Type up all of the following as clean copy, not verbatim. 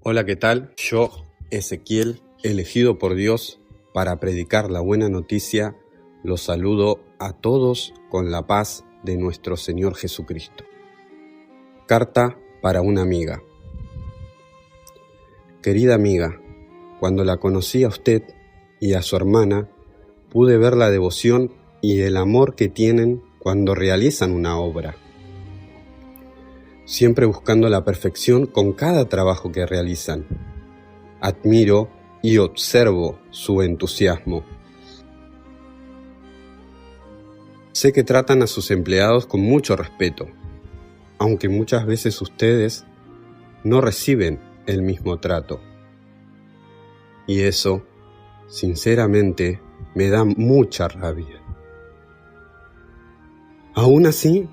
Hola, ¿qué tal? Yo, Ezequiel, elegido por Dios para predicar la buena noticia, los saludo a todos con la paz de nuestro Señor Jesucristo. Carta para una amiga. Querida amiga, cuando la conocí a usted y a su hermana, pude ver la devoción y el amor que tienen cuando realizan una obra, siempre buscando la perfección con cada trabajo que realizan. Admiro y observo su entusiasmo. Sé que tratan a sus empleados con mucho respeto, aunque muchas veces ustedes no reciben el mismo trato. Y eso, sinceramente, me da mucha rabia. Aún así,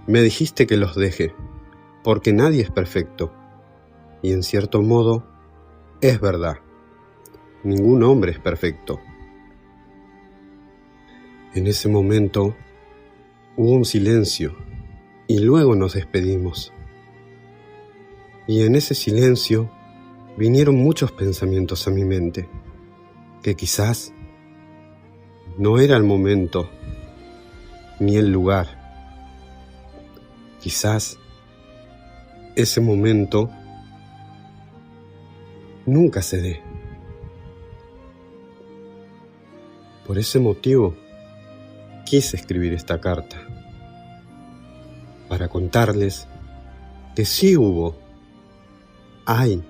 me dijiste que los deje, porque nadie es perfecto. Y en cierto modo, es verdad. Ningún hombre es perfecto. En ese momento, hubo un silencio, y luego nos despedimos. Y en ese silencio, vinieron muchos pensamientos a mi mente, que quizás no era el momento, ni el lugar. Quizás ese momento nunca se dé. Por ese motivo, quise escribir esta carta, para contarles que sí hubo, hay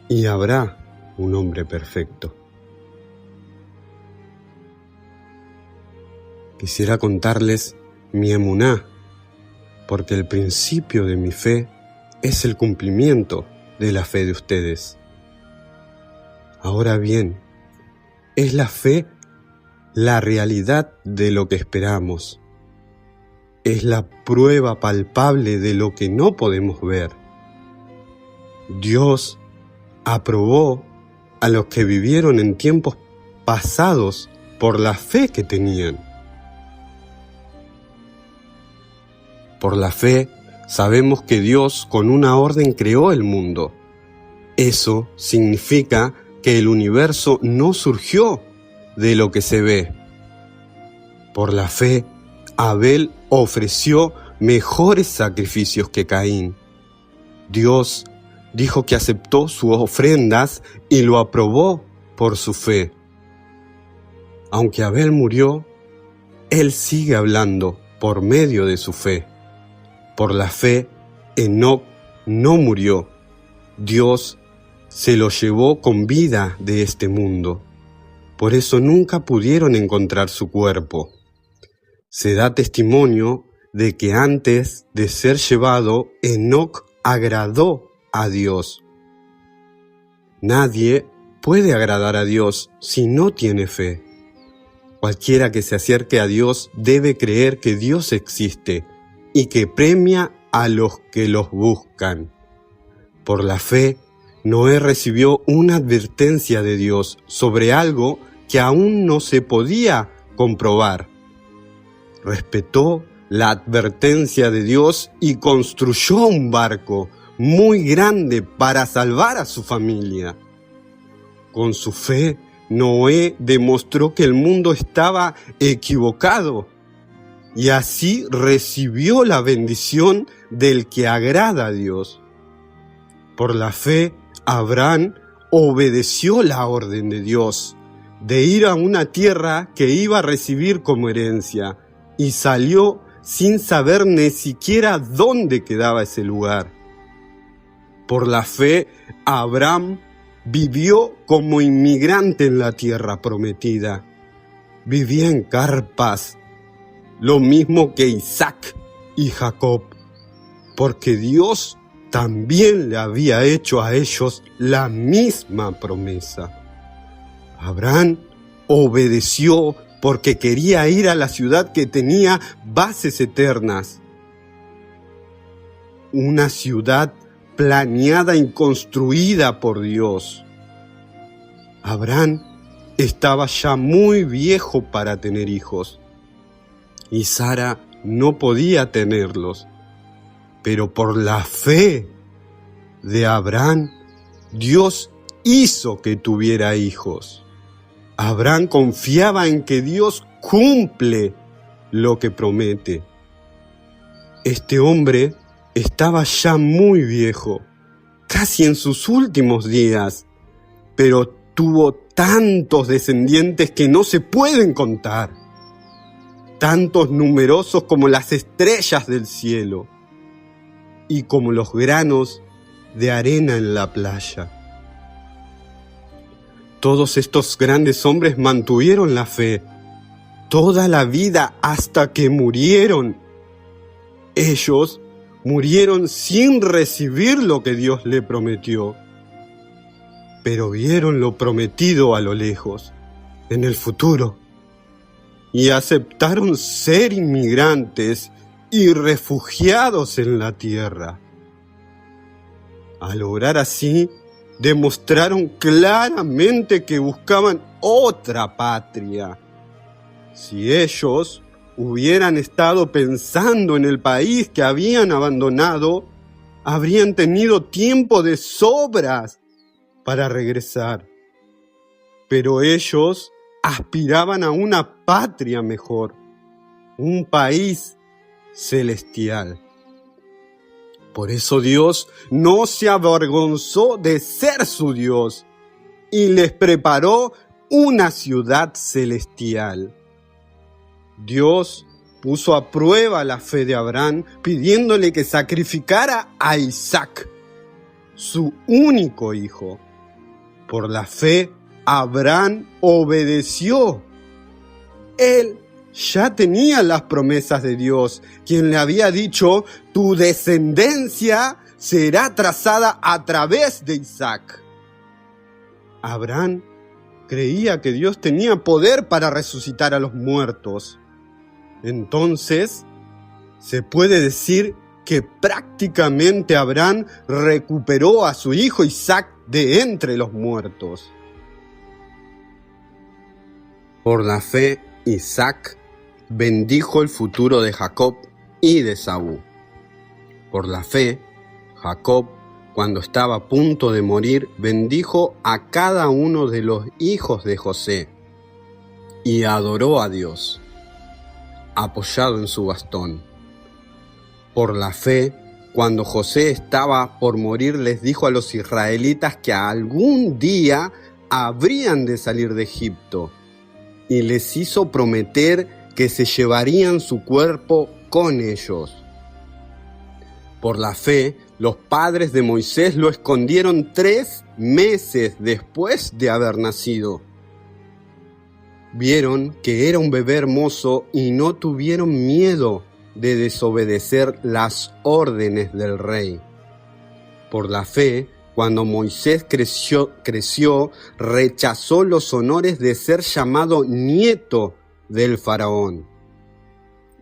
y habrá un hombre perfecto. Quisiera contarles mi emuná, porque el principio de mi fe es el cumplimiento de la fe de ustedes. Ahora bien, ¿es la fe la realidad de lo que esperamos? ¿Es la prueba palpable de lo que no podemos ver? Dios aprobó a los que vivieron en tiempos pasados por la fe que tenían. Por la fe sabemos que Dios con una orden creó el mundo. Eso significa que el universo no surgió de lo que se ve. Por la fe, Abel ofreció mejores sacrificios que Caín. Dios dijo que aceptó sus ofrendas y lo aprobó por su fe. Aunque Abel murió, él sigue hablando por medio de su fe. Por la fe, Enoc no murió. Dios se lo llevó con vida de este mundo. Por eso nunca pudieron encontrar su cuerpo. Se da testimonio de que antes de ser llevado, Enoc agradó a Dios. Nadie puede agradar a Dios si no tiene fe. Cualquiera que se acerque a Dios debe creer que Dios existe y que premia a los que los buscan. Por la fe, Noé recibió una advertencia de Dios sobre algo que aún no se podía comprobar. Respetó la advertencia de Dios y construyó un barco muy grande para salvar a su familia. Con su fe, Noé demostró que el mundo estaba equivocado y así recibió la bendición del que agrada a Dios. Por la fe, Abraham obedeció la orden de Dios de ir a una tierra que iba a recibir como herencia y salió sin saber ni siquiera dónde quedaba ese lugar. Por la fe, Abraham vivió como inmigrante en la tierra prometida. Vivía en carpas, lo mismo que Isaac y Jacob, porque Dios también le había hecho a ellos la misma promesa. Abraham obedeció porque quería ir a la ciudad que tenía bases eternas. Una ciudad planeada y construida por Dios. Abraham estaba ya muy viejo para tener hijos y Sara no podía tenerlos, pero por la fe de Abraham, Dios hizo que tuviera hijos. Abraham confiaba en que Dios cumple lo que promete. Este hombre estaba ya muy viejo, casi en sus últimos días, pero tuvo tantos descendientes que no se pueden contar, tantos numerosos como las estrellas del cielo y como los granos de arena en la playa. Todos estos grandes hombres mantuvieron la fe toda la vida hasta que murieron. Ellos murieron sin recibir lo que Dios le prometió, pero vieron lo prometido a lo lejos, en el futuro, y aceptaron ser inmigrantes y refugiados en la tierra. Al obrar así, demostraron claramente que buscaban otra patria. Si ellos hubieran estado pensando en el país que habían abandonado, habrían tenido tiempo de sobras para regresar. Pero ellos aspiraban a una patria mejor, un país celestial. Por eso Dios no se avergonzó de ser su Dios y les preparó una ciudad celestial. Dios puso a prueba la fe de Abraham pidiéndole que sacrificara a Isaac, su único hijo. Por la fe, Abraham obedeció. Él ya tenía las promesas de Dios, quien le había dicho: tu descendencia será trazada a través de Isaac. Abraham creía que Dios tenía poder para resucitar a los muertos. Entonces, se puede decir que prácticamente Abraham recuperó a su hijo Isaac de entre los muertos. Por la fe, Isaac bendijo el futuro de Jacob y de Esaú. Por la fe, Jacob, cuando estaba a punto de morir, bendijo a cada uno de los hijos de José y adoró a Dios, apoyado en su bastón. Por la fe, cuando José estaba por morir, les dijo a los israelitas que algún día habrían de salir de Egipto, y les hizo prometer que se llevarían su cuerpo con ellos. Por la fe, los padres de Moisés lo escondieron 3 meses después de haber nacido. Vieron que era un bebé hermoso y no tuvieron miedo de desobedecer las órdenes del rey. Por la fe, cuando Moisés creció, rechazó los honores de ser llamado nieto del faraón.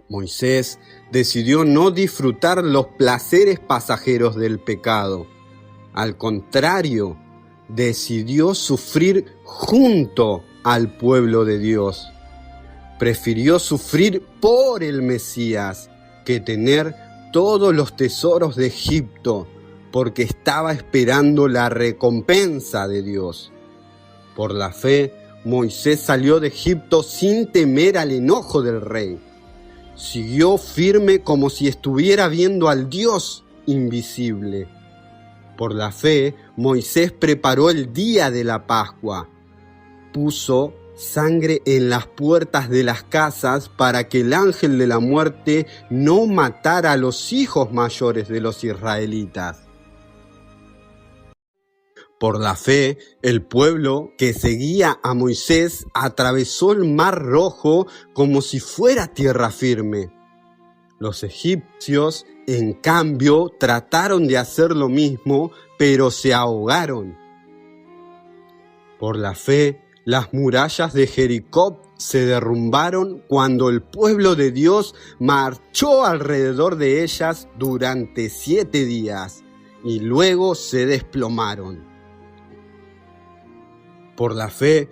Moisés decidió no disfrutar los placeres pasajeros del pecado. Al contrario, decidió sufrir junto al pueblo de Dios. Prefirió sufrir por el Mesías que tener todos los tesoros de Egipto, porque estaba esperando la recompensa de Dios. Por la fe, Moisés salió de Egipto sin temer al enojo del rey. Siguió firme como si estuviera viendo al Dios invisible. Por la fe, Moisés preparó el día de la Pascua. Puso sangre en las puertas de las casas para que el ángel de la muerte no matara a los hijos mayores de los israelitas. Por la fe, el pueblo que seguía a Moisés atravesó el Mar Rojo como si fuera tierra firme. Los egipcios, en cambio, trataron de hacer lo mismo, pero se ahogaron. Por la fe, las murallas de Jericó se derrumbaron cuando el pueblo de Dios marchó alrededor de ellas durante 7 días y luego se desplomaron. Por la fe,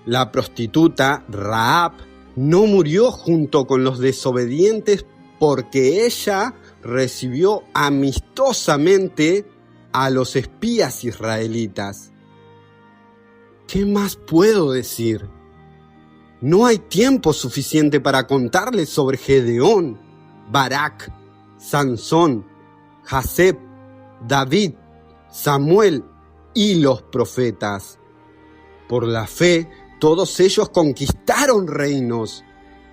la prostituta Rahab no murió junto con los desobedientes porque ella recibió amistosamente a los espías israelitas. ¿Qué más puedo decir? No hay tiempo suficiente para contarles sobre Gedeón, Barak, Sansón, Jaseb, David, Samuel y los profetas. Por la fe, todos ellos conquistaron reinos,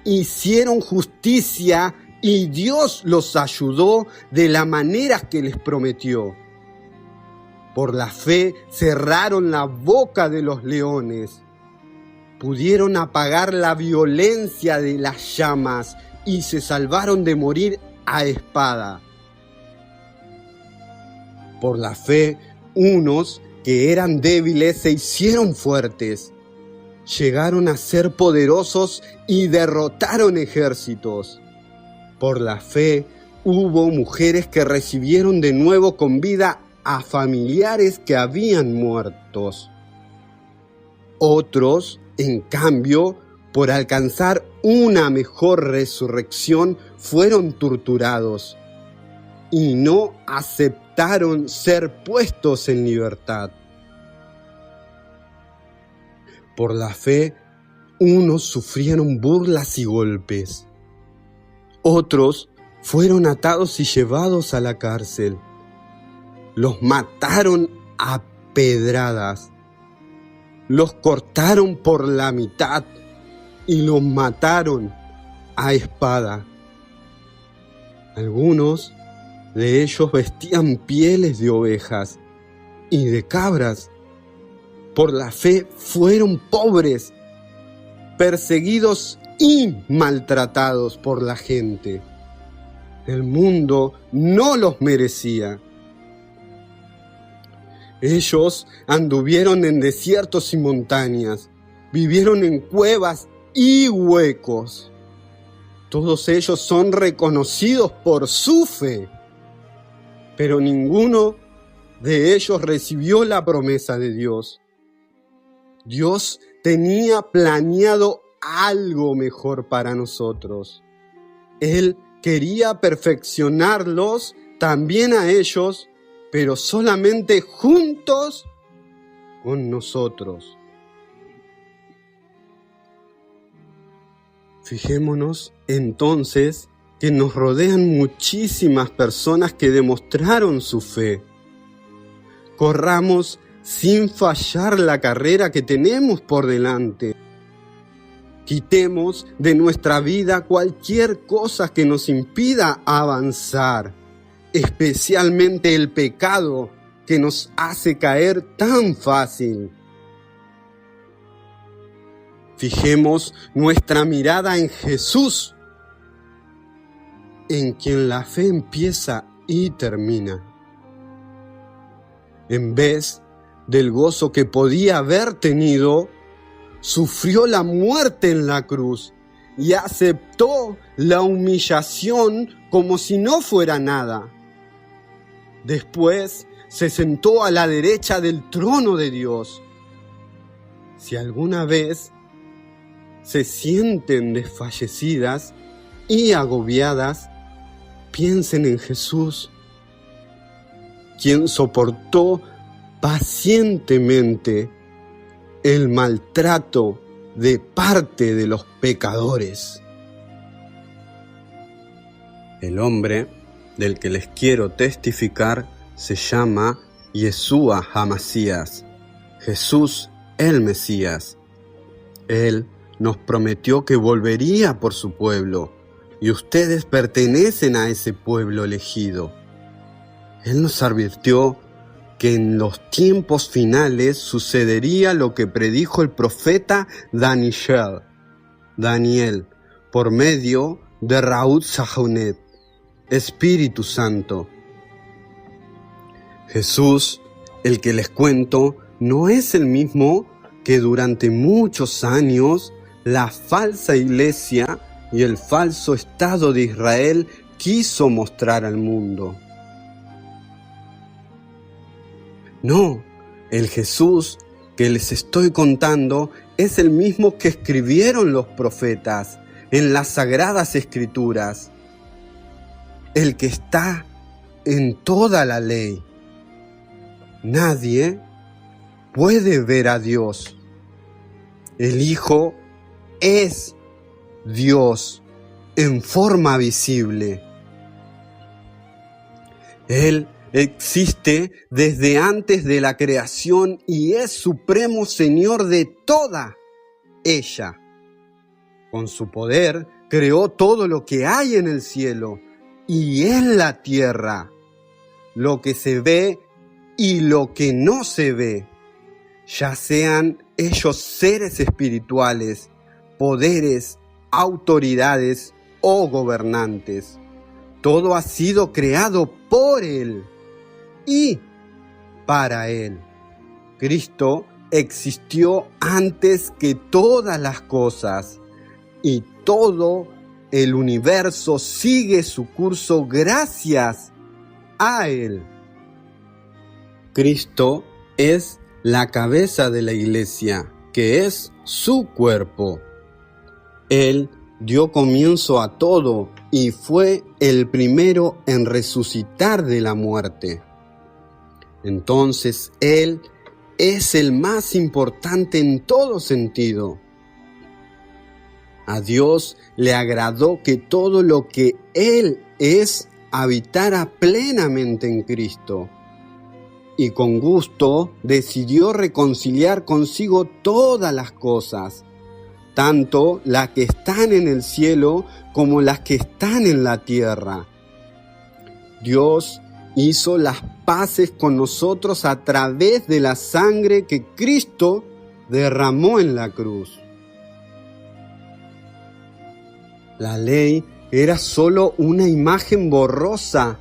hicieron justicia y Dios los ayudó de la manera que les prometió. Por la fe cerraron la boca de los leones, pudieron apagar la violencia de las llamas y se salvaron de morir a espada. Por la fe, unos que eran débiles se hicieron fuertes, llegaron a ser poderosos y derrotaron ejércitos. Por la fe, hubo mujeres que recibieron de nuevo con vida a familiares que habían muertos. Otros, en cambio, por alcanzar una mejor resurrección, fueron torturados y no aceptaron ser puestos en libertad. Por la fe, unos sufrieron burlas y golpes. Otros fueron atados y llevados a la cárcel. Los mataron a pedradas. Los cortaron por la mitad y los mataron a espada. Algunos de ellos vestían pieles de ovejas y de cabras. Por la fe fueron pobres, perseguidos y maltratados por la gente. El mundo no los merecía. Ellos anduvieron en desiertos y montañas, vivieron en cuevas y huecos. Todos ellos son reconocidos por su fe, pero ninguno de ellos recibió la promesa de Dios. Dios tenía planeado algo mejor para nosotros. Él quería perfeccionarlos también a ellos, pero solamente juntos con nosotros. Fijémonos entonces que nos rodean muchísimas personas que demostraron su fe. Corramos sin fallar la carrera que tenemos por delante. Quitemos de nuestra vida cualquier cosa que nos impida avanzar, especialmente el pecado que nos hace caer tan fácil. Fijemos nuestra mirada en Jesús, en quien la fe empieza y termina. En vez del gozo que podía haber tenido, sufrió la muerte en la cruz y aceptó la humillación como si no fuera nada. Después se sentó a la derecha del trono de Dios. Si alguna vez se sienten desfallecidas y agobiadas, piensen en Jesús, quien soportó pacientemente el maltrato de parte de los pecadores. El hombre del que les quiero testificar se llama Yeshua HaMasías, Jesús el Mesías. Él nos prometió que volvería por su pueblo, y ustedes pertenecen a ese pueblo elegido. Él nos advirtió que en los tiempos finales sucedería lo que predijo el profeta Daniel, por medio de Raúl Sajonet, Espíritu Santo. Jesús, el que les cuento, no es el mismo que durante muchos años la falsa iglesia y el falso Estado de Israel quiso mostrar al mundo. No, el Jesús que les estoy contando es el mismo que escribieron los profetas en las Sagradas Escrituras, el que está en toda la ley. Nadie puede ver a Dios. El Hijo es Dios en forma visible. Él existe desde antes de la creación y es supremo Señor de toda ella. Con su poder creó todo lo que hay en el cielo y en la tierra, lo que se ve y lo que no se ve, ya sean ellos seres espirituales, poderes, autoridades o gobernantes. Todo ha sido creado por Él y para Él. Cristo existió antes que todas las cosas y todo el universo sigue su curso gracias a Él. Cristo es la cabeza de la iglesia, que es su cuerpo. Él dio comienzo a todo y fue el primero en resucitar de la muerte. Entonces Él es el más importante en todo sentido. A Dios le agradó que todo lo que Él es habitara plenamente en Cristo. Y con gusto decidió reconciliar consigo todas las cosas, tanto las que están en el cielo como las que están en la tierra. Dios hizo las paces con nosotros a través de la sangre que Cristo derramó en la cruz. La ley era solo una imagen borrosa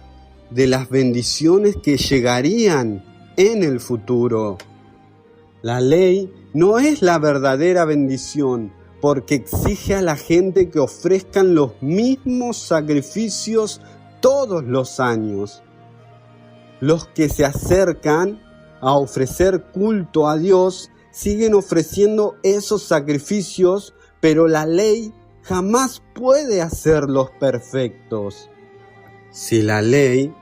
de las bendiciones que llegarían en el futuro. La ley no es la verdadera bendición porque exige a la gente que ofrezcan los mismos sacrificios todos los años. Los que se acercan a ofrecer culto a Dios siguen ofreciendo esos sacrificios, pero la ley jamás puede hacerlos perfectos. Si la ley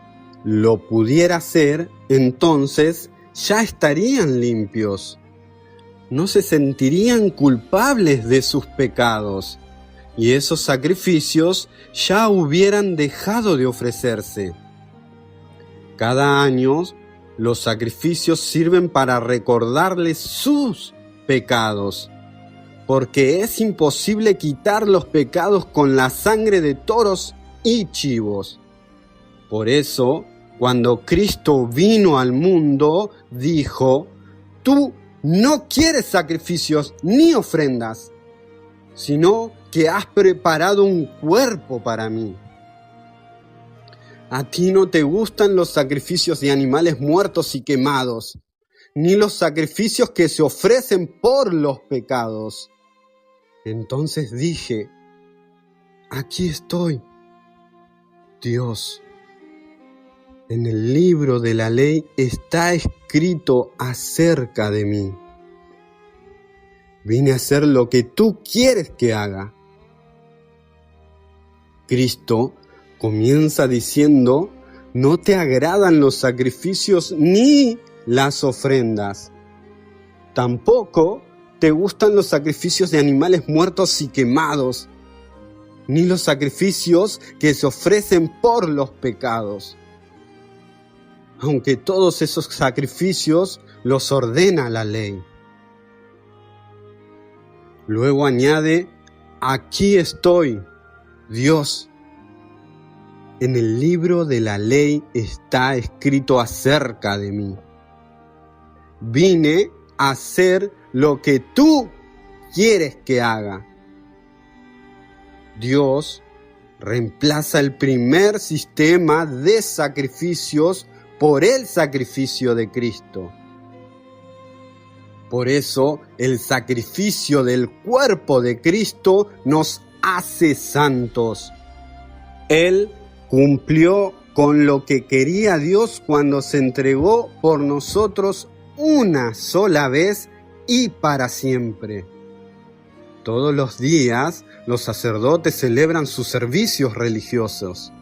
lo pudiera hacer, entonces ya estarían limpios. No se sentirían culpables de sus pecados y esos sacrificios ya hubieran dejado de ofrecerse. Cada año, los sacrificios sirven para recordarles sus pecados, porque es imposible quitar los pecados con la sangre de toros y chivos. Por eso, cuando Cristo vino al mundo, dijo: «Tú no quieres sacrificios ni ofrendas, sino que has preparado un cuerpo para mí». A ti no te gustan los sacrificios de animales muertos y quemados, ni los sacrificios que se ofrecen por los pecados. Entonces dije: «Aquí estoy, Dios. En el libro de la ley está escrito acerca de mí. Vine a hacer lo que tú quieres que haga». Cristo comienza diciendo: «No te agradan los sacrificios ni las ofrendas. Tampoco te gustan los sacrificios de animales muertos y quemados, ni los sacrificios que se ofrecen por los pecados. Aunque todos esos sacrificios los ordena la ley». Luego añade: «Aquí estoy, Dios. En el libro de la ley está escrito acerca de mí. Vine a hacer lo que tú quieres que haga». Dios reemplaza el primer sistema de sacrificios por el sacrificio de Cristo. Por eso, el sacrificio del cuerpo de Cristo nos hace santos. Él cumplió con lo que quería Dios cuando se entregó por nosotros una sola vez y para siempre. Todos los días los sacerdotes celebran sus servicios religiosos.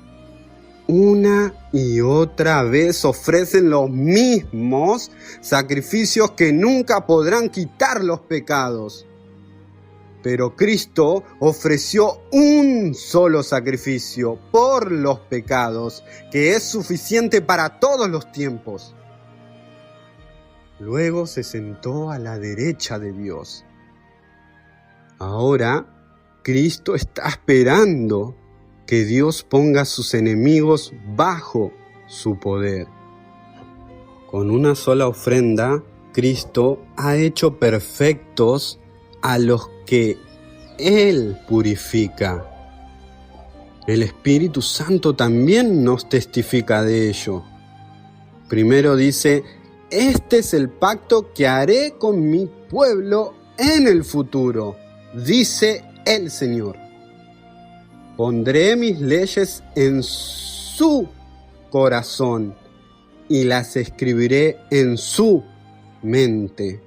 una y otra vez ofrecen los mismos sacrificios que nunca podrán quitar los pecados. Pero Cristo ofreció un solo sacrificio por los pecados, que es suficiente para todos los tiempos. Luego se sentó a la derecha de Dios. Ahora, Cristo está esperando que Dios ponga a sus enemigos bajo su poder. Con una sola ofrenda, Cristo ha hecho perfectos a los que Él purifica. El Espíritu Santo también nos testifica de ello. Primero dice: este es el pacto que haré con mi pueblo en el futuro, dice el Señor. Pondré mis leyes en su corazón y las escribiré en su mente.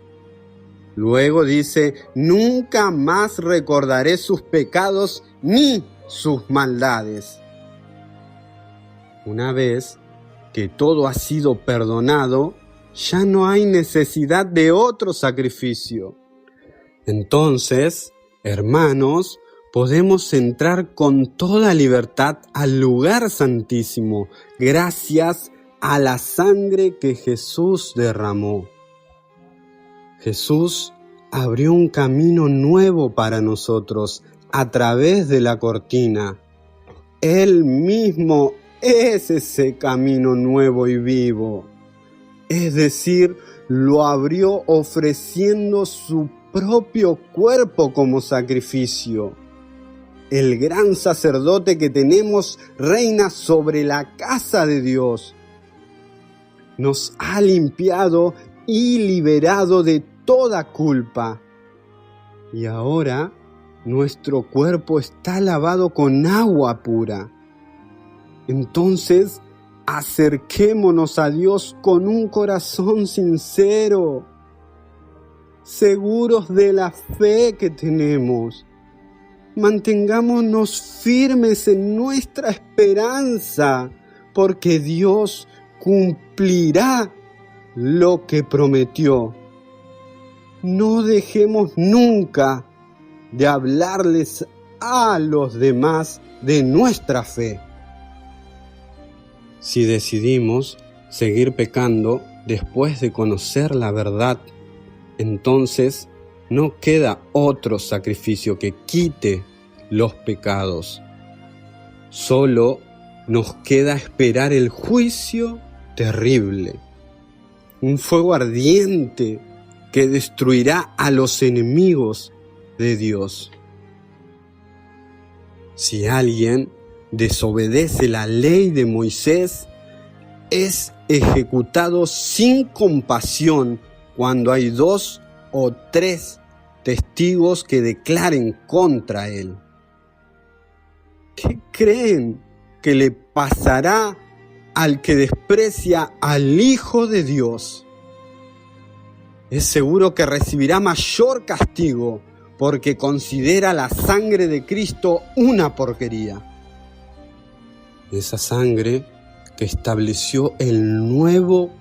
Luego dice: nunca más recordaré sus pecados ni sus maldades. Una vez que todo ha sido perdonado, ya no hay necesidad de otro sacrificio. Entonces, hermanos, podemos entrar con toda libertad al lugar santísimo, gracias a la sangre que Jesús derramó. Jesús abrió un camino nuevo para nosotros a través de la cortina. Él mismo es ese camino nuevo y vivo. Es decir, lo abrió ofreciendo su propio cuerpo como sacrificio. El gran sacerdote que tenemos reina sobre la casa de Dios. Nos ha limpiado y liberado de toda culpa. Y ahora nuestro cuerpo está lavado con agua pura. Entonces, acerquémonos a Dios con un corazón sincero, seguros de la fe que tenemos. Mantengámonos firmes en nuestra esperanza, porque Dios cumplirá lo que prometió. No dejemos nunca de hablarles a los demás de nuestra fe. Si decidimos seguir pecando después de conocer la verdad, entonces no queda otro sacrificio que quite los pecados. Solo nos queda esperar el juicio terrible, un fuego ardiente que destruirá a los enemigos de Dios. Si alguien desobedece la ley de Moisés, es ejecutado sin compasión cuando hay 2 o 3 testigos que declaren contra él. ¿Qué creen que le pasará al que desprecia al Hijo de Dios? Es seguro que recibirá mayor castigo porque considera la sangre de Cristo una porquería. Esa sangre que estableció el nuevo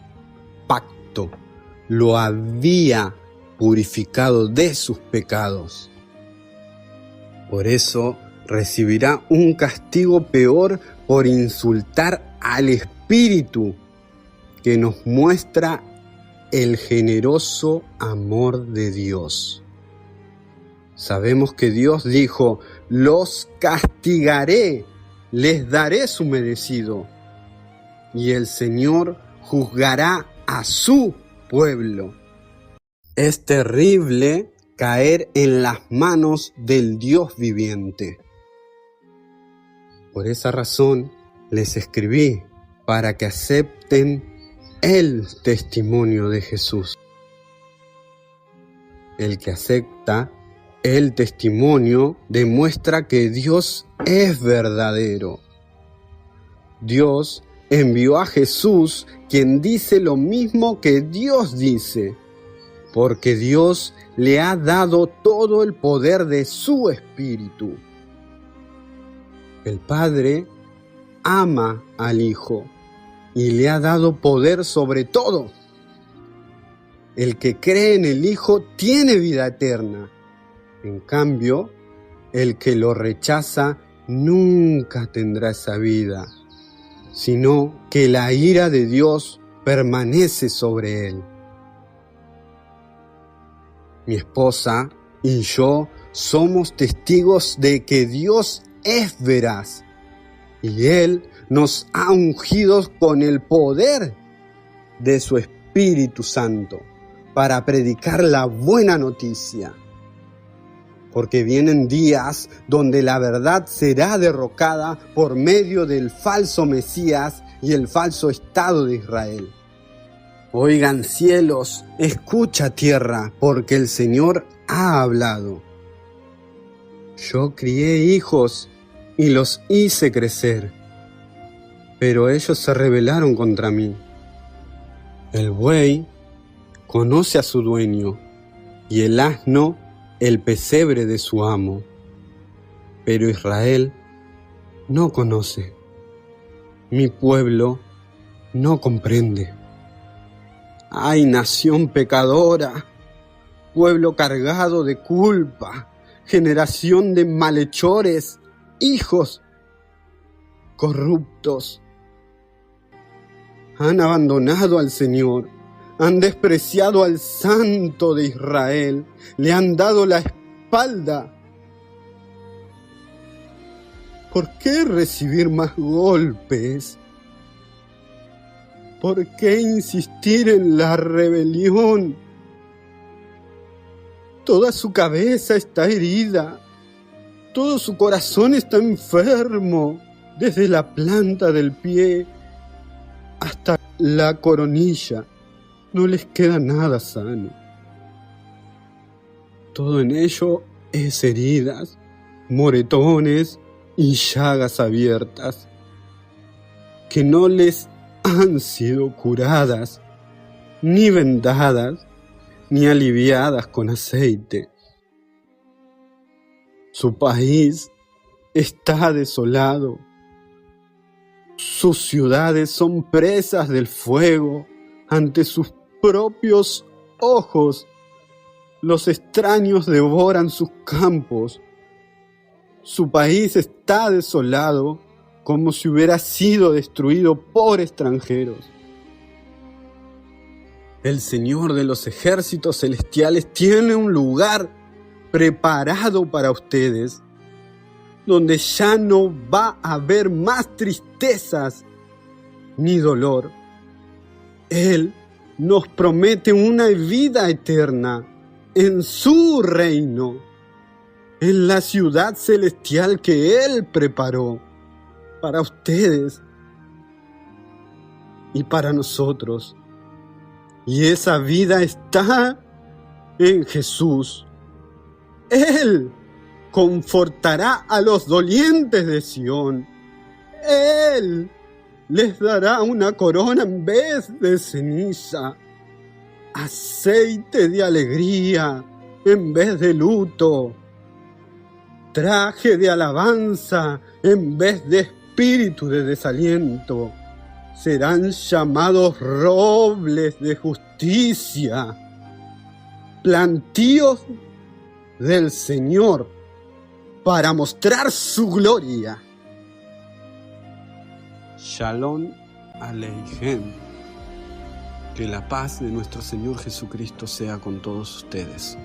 pacto lo había purificado de sus pecados. Por eso recibirá un castigo peor por insultar al Espíritu que nos muestra el generoso amor de Dios. Sabemos que Dios dijo: los castigaré, les daré su merecido. Y el Señor juzgará a su pueblo. Es terrible caer en las manos del Dios viviente. Por esa razón les escribí, para que acepten el testimonio de Jesús. El que acepta el testimonio demuestra que Dios es verdadero. Dios envió a Jesús, quien dice lo mismo que Dios dice, porque Dios le ha dado todo el poder de su Espíritu. El Padre ama al Hijo y le ha dado poder sobre todo. El que cree en el Hijo tiene vida eterna. En cambio, el que lo rechaza nunca tendrá esa vida, sino que la ira de Dios permanece sobre él. Mi esposa y yo somos testigos de que Dios es veraz y Él nos ha ungido con el poder de su Espíritu Santo para predicar la buena noticia. Porque vienen días donde la verdad será derrocada por medio del falso Mesías y el falso Estado de Israel. Oigan cielos, escucha tierra, porque el Señor ha hablado. Yo crié hijos y los hice crecer, pero ellos se rebelaron contra mí. El buey conoce a su dueño y el asno el pesebre de su amo, pero Israel no conoce. Mi pueblo no comprende. ¡Ay, nación pecadora! Pueblo cargado de culpa, generación de malhechores, hijos corruptos. Han abandonado al Señor, han despreciado al Santo de Israel, le han dado la espalda. ¿Por qué recibir más golpes? ¿Por qué insistir en la rebelión? Toda su cabeza está herida, todo su corazón está enfermo, desde la planta del pie hasta la coronilla. No les queda nada sano. Todo en ello es heridas, moretones y llagas abiertas que no les han sido curadas, ni vendadas, ni aliviadas con aceite. Su país está desolado. Sus ciudades son presas del fuego ante sus propios ojos. Los extraños devoran sus campos. Su país está desolado como si hubiera sido destruido por extranjeros. El Señor de los ejércitos celestiales tiene un lugar preparado para ustedes, donde ya no va a haber más tristezas ni dolor. Él nos promete una vida eterna en su reino, en la ciudad celestial que Él preparó para ustedes y para nosotros. Y esa vida está en Jesús. Él confortará a los dolientes de Sión. Él les dará una corona en vez de ceniza, aceite de alegría en vez de luto, traje de alabanza en vez de espíritu de desaliento. Serán llamados robles de justicia, plantíos del Señor para mostrar su gloria. Shalom Aleichem. Que la paz de nuestro Señor Jesucristo sea con todos ustedes.